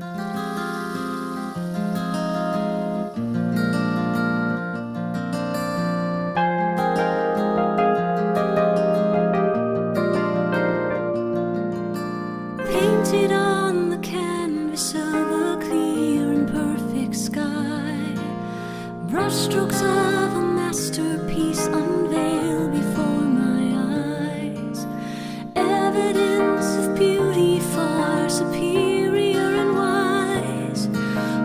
Painted on the canvas of a clear and perfect sky, brushstrokes of a masterpiece unveil before my eyes, evidence of beauty far superior and wise.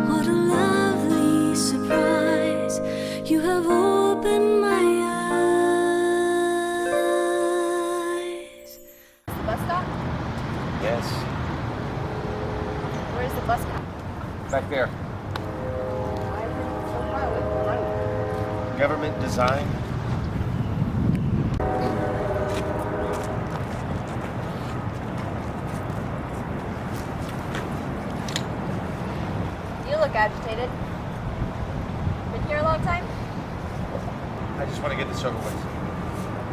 What a lovely surprise, you have opened my eyes. Bus stop? Yes. Where's the bus stop? Back there. Why is it so far away from the road? Government design. You look agitated. Been here a long time? I just want to get this over with.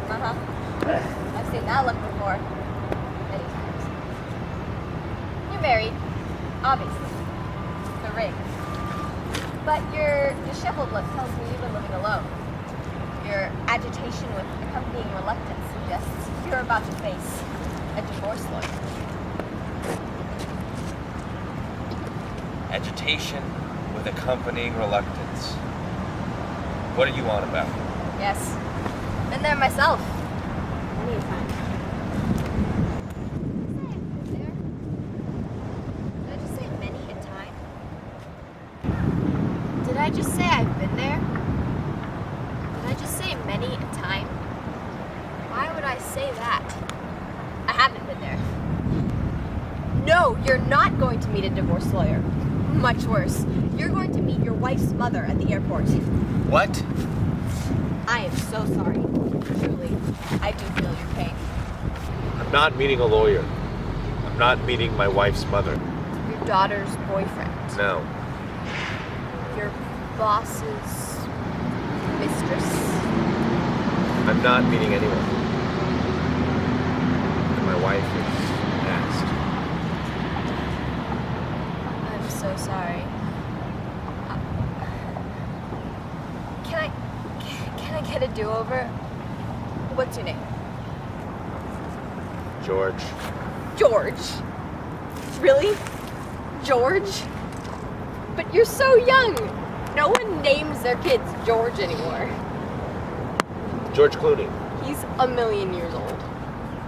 Uh-huh. I've seen that look before. Many times. You're married, obviously. The ring. But your disheveled look tells me you've been living alone. Your agitation with accompanying reluctance suggests you're about to face a divorce lawyer. Agitation with accompanying reluctance. What are you on about? Yes. Been there myself. Many a time. Did I just say many a time? Did I just say I've been there? Did I just say many a time? Why would I say that? I haven't been there. No, you're not going to meet a divorce lawyer. Much worse. You're going to meet your wife's mother at the airport. What? I am so sorry. Truly, I do feel your pain. I'm not meeting a lawyer. I'm not meeting my wife's mother. Your daughter's boyfriend. No. Your boss's mistress. I'm not meeting anyone. And my wife is asked. I'm so sorry. Can I get a do-over? What's your name? George. George. Really? George? But you're so young. No one names their kids George anymore. George Clooney. He's a million years old.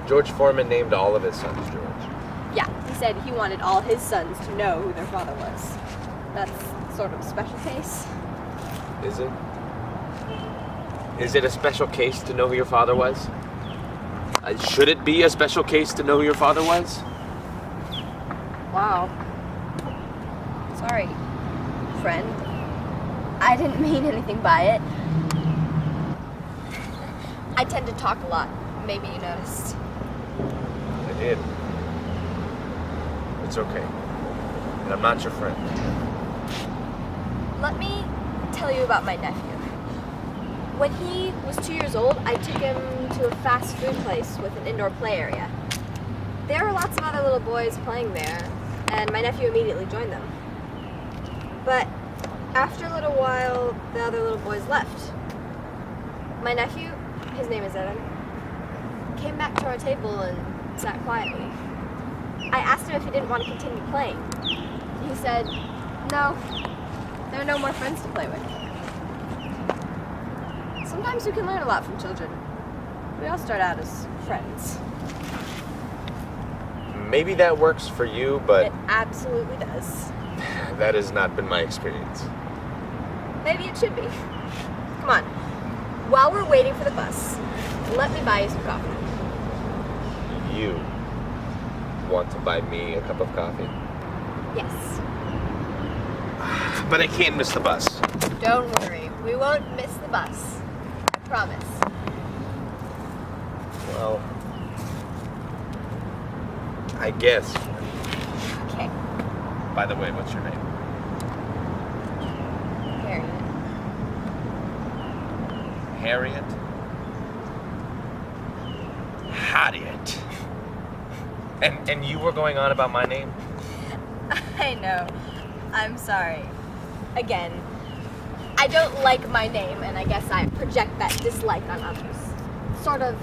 George Foreman named all of his sons George. Yeah, he said he wanted all his sons to know who their father was. That's sort of a special case. Is it? Is it a special case to know who your father was? Should it be a special case to know who your father was? Wow. Sorry, friend. I didn't mean anything by it. I tend to talk a lot. Maybe you noticed. I did. It's okay. And I'm not your friend. Let me tell you about my nephew. When he was 2 years old, I took him to a fast food place with an indoor play area. There were lots of other little boys playing there, and my nephew immediately joined them. But after a little while, the other little boys left. My nephew, his name is Evan, came back to our table and sat quietly. I asked him if he didn't want to continue playing. He said, no, there are no more friends to play with. Sometimes you can learn a lot from children. We all start out as friends. Maybe that works for you, but It absolutely does. that has not been my experience. Maybe it should be. Come on. While we're waiting for the bus, let me buy you some coffee. You want to buy me a cup of coffee? Yes. But I can't miss the bus. Don't worry. We won't miss the bus. I promise. Well, I guess. Okay. By the way, what's your name? Harriet. Harriet. And you were going on about my name? I know. I'm sorry. Again, I don't like my name, and I guess I project that dislike on others. Sort of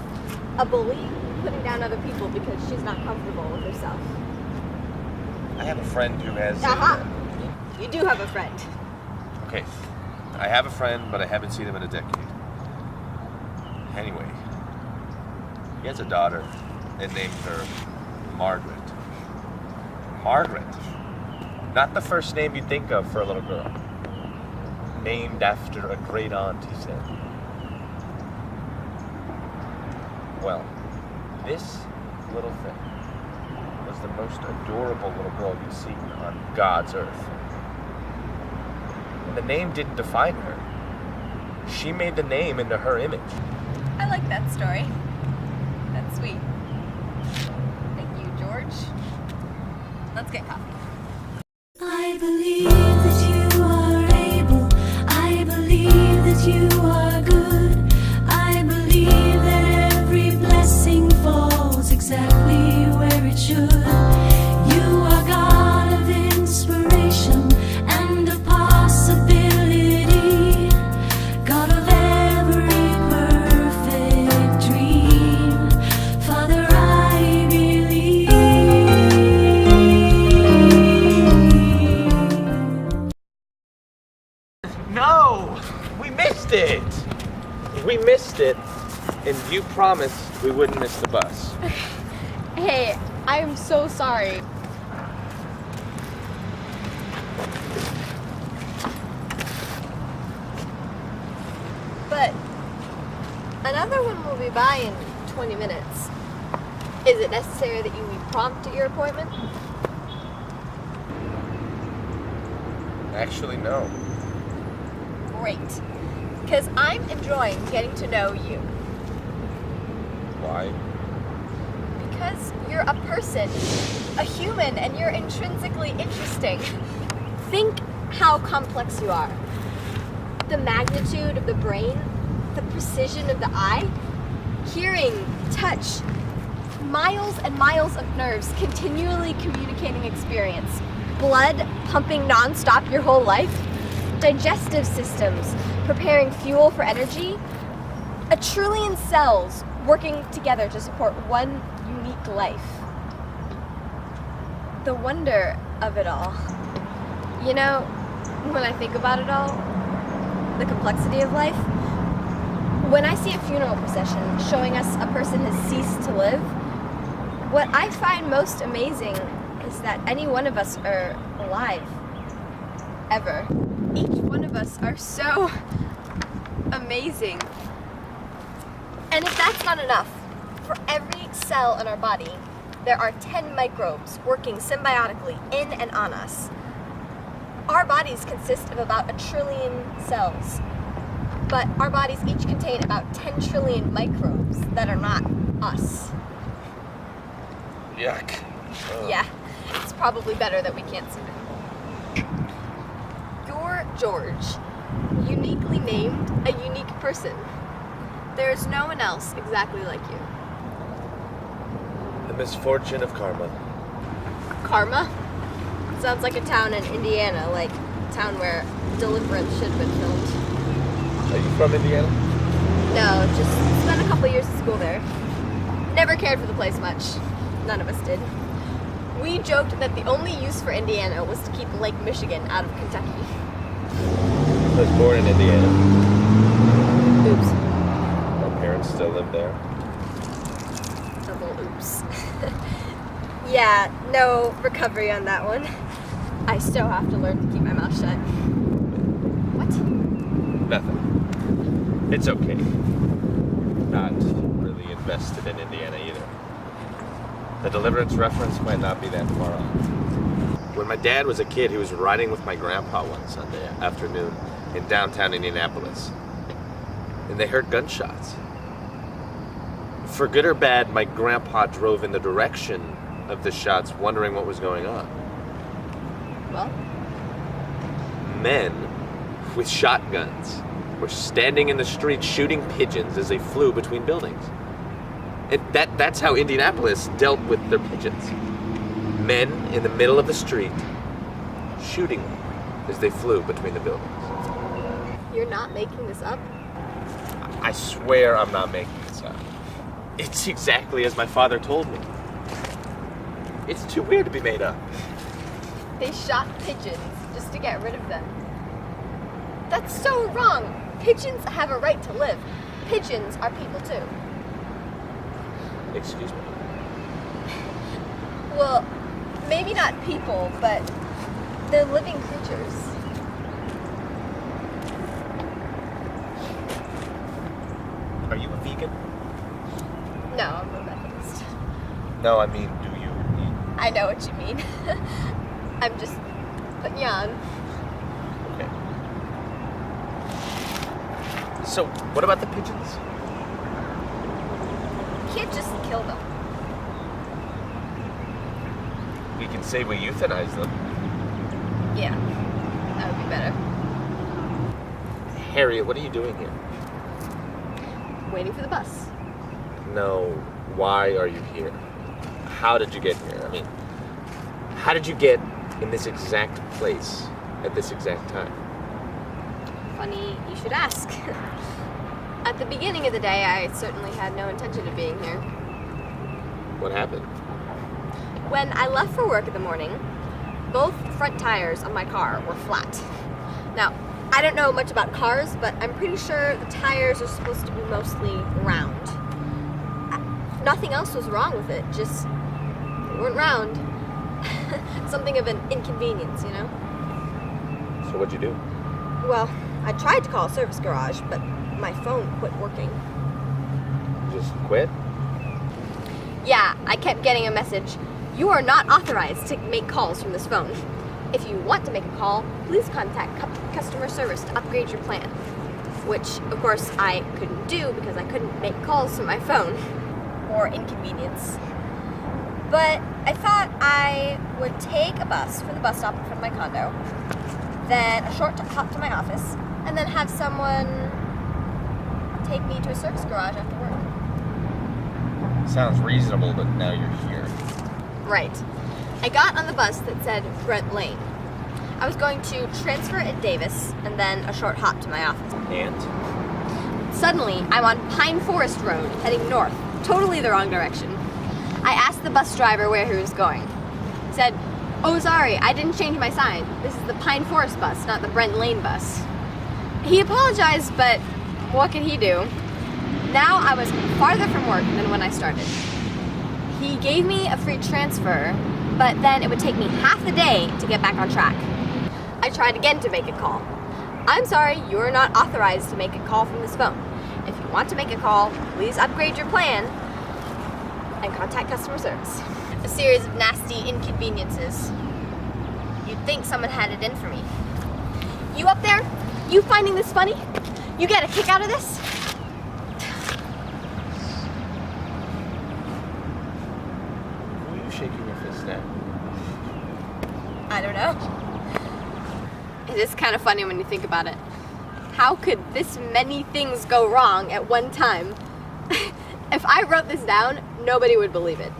a bully putting down other people because she's not comfortable with herself. I have a friend who has... Aha! You do have a friend. Okay, I have a friend, but I haven't seen him in a decade. Anyway, he has a daughter and named her Margaret. Margaret. Not the first name you'd think of for a little girl. Named after a great aunt, he said. Well, this little thing was the most adorable little girl you'd seen on God's earth. And the name didn't define her. She made the name into her image. I like that story. That's sweet. Thank you, George. Let's get coffee. I believe that you are able. I believe that you are good. I believe that every blessing falls exactly where it should. You are God of inspiration and of possibility. God of every perfect dream. Father, I believe. No! We missed it! We missed it, and you promised we wouldn't miss the bus. Hey, I'm so sorry. But another one will be by in 20 minutes. Is it necessary that you be prompt at your appointment? Actually, no. Great. Because I'm enjoying getting to know you. Why? Because you're a person, a human, and you're intrinsically interesting. Think how complex you are. The magnitude of the brain, the precision of the eye, hearing, touch, miles and miles of nerves continually communicating experience, blood pumping nonstop your whole life, digestive systems preparing fuel for energy, 1 trillion cells working together to support one unique life. The wonder of it all. You know, when I think about it all, the complexity of life, when I see a funeral procession showing us a person has ceased to live, what I find most amazing is that any one of us are alive. Ever. Each one of us are so amazing. And if that's not enough, for every cell in our body, there are 10 microbes working symbiotically in and on us. Our bodies consist of about 1 trillion cells, but our bodies each contain about 10 trillion microbes that are not us. Yuck. Oh. Yeah, it's probably better that we can't see them. You're George, uniquely named a unique person. There's no one else exactly like you. The misfortune of karma. Karma? Sounds like a town in Indiana, like a town where Deliverance should have been filmed. Are you from Indiana? No, just spent a couple years of school there. Never cared for the place much. None of us did. We joked that the only use for Indiana was to keep Lake Michigan out of Kentucky. I was born in Indiana. Oops. My parents still live there. Double oops. Yeah, no recovery on that one. I still have to learn to keep my mouth shut. What? Nothing. It's okay. Not really invested in Indiana either. The Deliverance reference might not be that far off. When my dad was a kid, he was riding with my grandpa one Sunday afternoon in downtown Indianapolis. And they heard gunshots. For good or bad, my grandpa drove in the direction of the shots, wondering what was going on. Well? Men with shotguns were standing in the street shooting pigeons as they flew between buildings. That's how Indianapolis dealt with their pigeons. Men in the middle of the street shooting as they flew between the buildings. You're not making this up? I swear I'm not making this up. It's exactly as my father told me. It's too weird to be made up. They shot pigeons just to get rid of them. That's so wrong. Pigeons have a right to live. Pigeons are people too. Excuse me? Well, maybe not people, but they're living creatures. Are you a vegan? No, I'm a Methodist. No, I mean, do you eat? I know what you mean. I'm just putting you on. Okay. So, what about the pigeons? You can't just kill them. We can say we euthanize them. Yeah, that would be better. Harriet, what are you doing here? Waiting for the bus. No, why are you here? How did you get here? I mean, how did you get in this exact place at this exact time? Funny you should ask. At the beginning of the day, I certainly had no intention of being here. What happened? When I left for work in the morning, both front tires on my car were flat. Now, I don't know much about cars, but I'm pretty sure the tires are supposed to be mostly round. Nothing else was wrong with it, just they weren't round. Something of an inconvenience, you know? So what'd you do? Well, I tried to call a service garage, but my phone quit working. Just quit? Yeah, I kept getting a message. You are not authorized to make calls from this phone. If you want to make a call, please contact customer service to upgrade your plan. Which, of course, I couldn't do because I couldn't make calls from my phone. Or inconvenience. But I thought I would take a bus from the bus stop in front of my condo, then a short hop to my office, and then have someone take me to a service garage after work. Sounds reasonable, but now you're here. Right. I got on the bus that said Brent Lane. I was going to transfer at Davis and then a short hop to my office. And? Suddenly, I'm on Pine Forest Road, heading north, totally the wrong direction. I asked the bus driver where he was going. He said, "Oh, sorry, I didn't change my sign. This is the Pine Forest bus, not the Brent Lane bus." He apologized, but what could he do? Now I was farther from work than when I started. He gave me a free transfer, but then it would take me half the day to get back on track. I tried again to make a call. "I'm sorry, you are not authorized to make a call from this phone. If you want to make a call, please upgrade your plan and contact customer service." A series of nasty inconveniences. You'd think someone had it in for me. You up there? You finding this funny? You get a kick out of this? Who are you shaking your fist at? I don't know. It is kind of funny when you think about it. How could this many things go wrong at one time? If I wrote this down, nobody would believe it.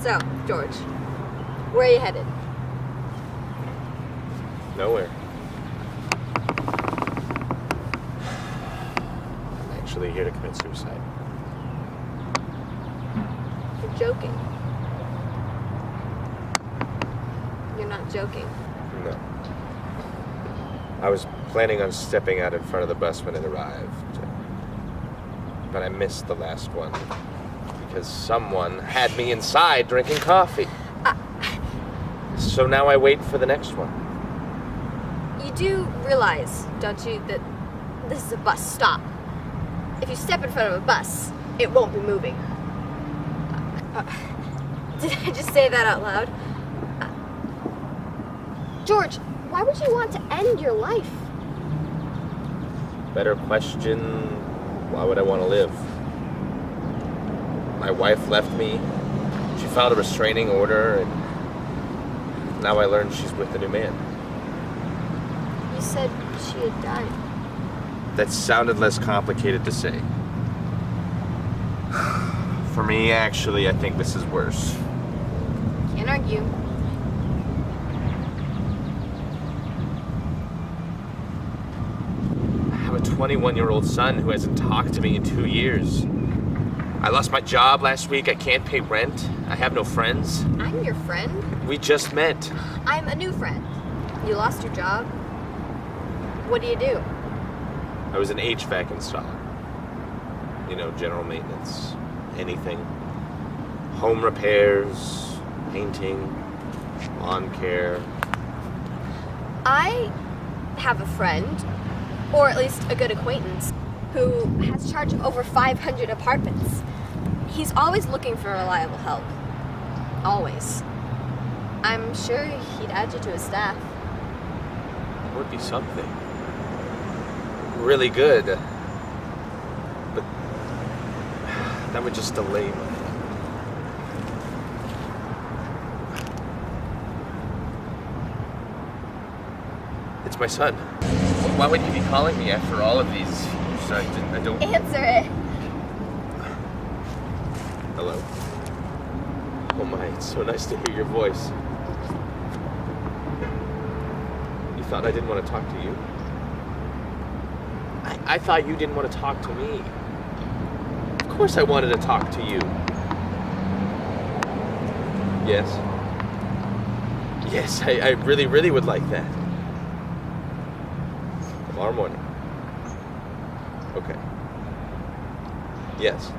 So, George, where are you headed? Nowhere. I'm actually here to commit suicide. You're joking. You're not joking. No. I was planning on stepping out in front of the bus when it arrived. But I missed the last one because someone had me inside drinking coffee. So now I wait for the next one. You do realize, don't you, that this is a bus stop? If you step in front of a bus, it won't be moving. Did I just say that out loud? George, why would you want to end your life? Better question, why would I want to live? My wife left me. She filed a restraining order, and now I learned she's with a new man. You said she had died. That sounded less complicated to say. For me, actually, I think this is worse. find you. I have a 21-year-old son who hasn't talked to me in 2 years. I lost my job last week. I can't pay rent. I have no friends. I'm your friend. We just met. I'm a new friend. You lost your job? What do you do? I was an HVAC installer. You know, general maintenance, anything. Home repairs, painting, lawn care. I have a friend, or at least a good acquaintance, who has charge of over 500 apartments. He's always looking for reliable help. Always. I'm sure he'd add you to his staff. It would be something. Really good. But that would just delay me. It's my son. Why would you be calling me after all of these? I don't. Answer it. Hello. Oh my, it's so nice to hear your voice. You thought I didn't want to talk to you? I thought you didn't want to talk to me. Of course I wanted to talk to you. Yes? Yes, I really, really would like that. Tomorrow morning. Okay. Yes.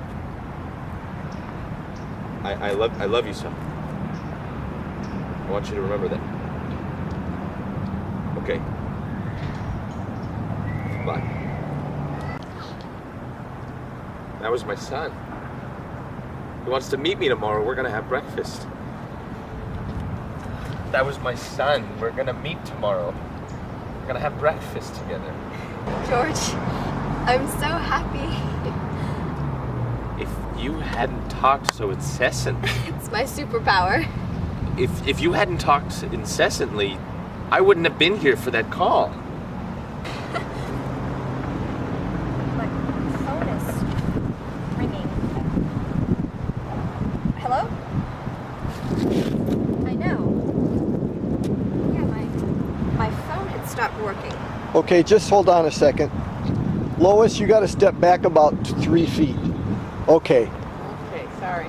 I love you so. I want you to remember that. Okay. Bye. That was my son. He wants to meet me tomorrow. We're gonna have breakfast. That was my son. We're gonna meet tomorrow. We're gonna have breakfast together. George, I'm so happy. If you hadn't talked so incessantly, It's my superpower. if you hadn't talked incessantly, I wouldn't have been here for that call. My phone is ringing. Hello? I know. Yeah, my phone had stopped working. Okay, just hold on a second. Lois, you got to step back about 3 feet. Okay. Okay, sorry.